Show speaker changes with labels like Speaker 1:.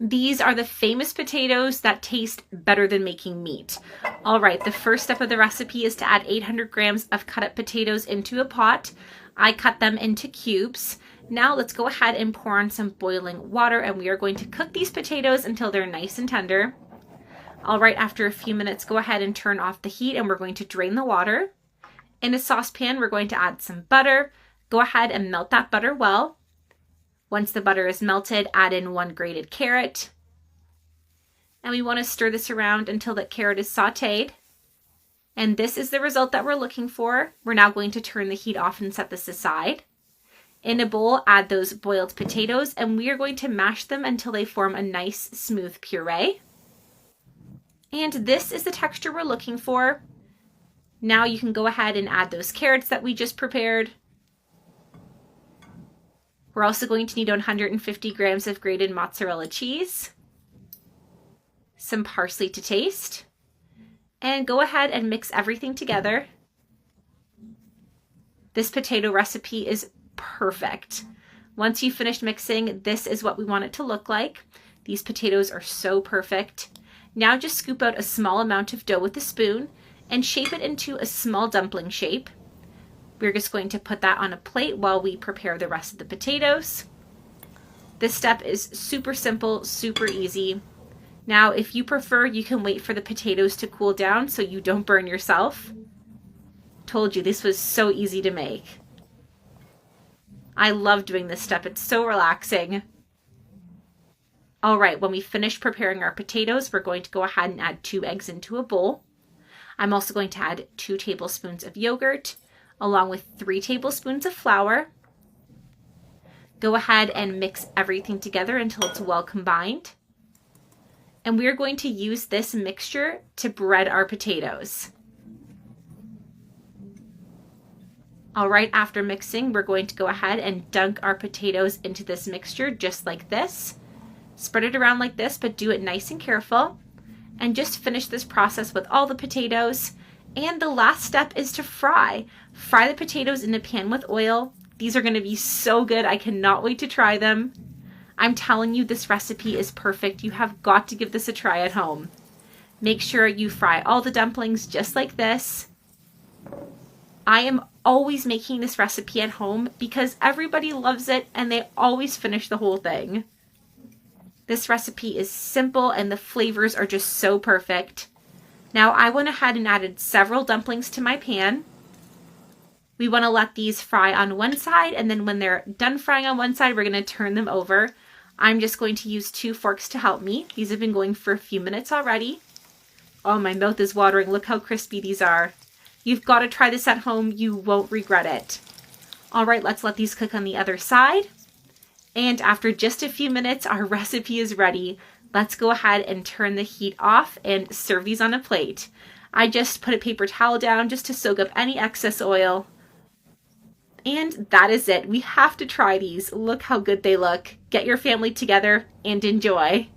Speaker 1: These are the famous potatoes that taste better than making meat. All right, the first step of the recipe is to add 800 grams of cut up potatoes into a pot. I cut them into cubes. Now let's go ahead and pour on some boiling water, and we are going to cook these potatoes until they're nice and tender. All right, after a few minutes, go ahead and turn off the heat, and we're going to drain the water. In a saucepan, we're going to add some butter. Go ahead and melt that butter well. Once the butter is melted, add in 1 grated carrot. And we want to stir this around until that carrot is sauteed. And this is the result that we're looking for. We're now going to turn the heat off and set this aside. In a bowl, add those boiled potatoes, and we are going to mash them until they form a nice, smooth puree. And this is the texture we're looking for. Now you can go ahead and add those carrots that we just prepared. We're also going to need 150 grams of grated mozzarella cheese, some parsley to taste, and go ahead and mix everything together. This potato recipe is perfect. Once you've finished mixing, this is what we want it to look like. These potatoes are so perfect. Now just scoop out a small amount of dough with a spoon and shape it into a small dumpling shape. We're just going to put that on a plate while we prepare the rest of the potatoes. This step is super simple, super easy. Now, if you prefer, you can wait for the potatoes to cool down so you don't burn yourself. Told you, this was so easy to make. I love doing this step. It's so relaxing. All right, when we finish preparing our potatoes, we're going to go ahead and add 2 eggs into a bowl. I'm also going to add 2 tablespoons of yogurt, along with 3 tablespoons of flour. Go ahead and mix everything together until it's well combined. And we're going to use this mixture to bread our potatoes. All right, after mixing, we're going to go ahead and dunk our potatoes into this mixture just like this. Spread it around like this, but do it nice and careful. And just finish this process with all the potatoes. And the last step is to fry. Fry the potatoes in a pan with oil. These are going to be so good. I cannot wait to try them. I'm telling you, this recipe is perfect. You have got to give this a try at home. Make sure you fry all the dumplings just like this. I am always making this recipe at home because everybody loves it and they always finish the whole thing. This recipe is simple and the flavors are just so perfect. Now I went ahead and added several dumplings to my pan. We want to let these fry on one side, and then when they're done frying on one side, we're going to turn them over. I'm just going to use 2 forks to help me. These have been going for a few minutes already. Oh, my mouth is watering. Look how crispy these are. You've got to try this at home. You won't regret it. All right, let's let these cook on the other side. And after just a few minutes, our recipe is ready. Let's go ahead and turn the heat off and serve these on a plate. I just put a paper towel down just to soak up any excess oil. And that is it. We have to try these. Look how good they look. Get your family together and enjoy.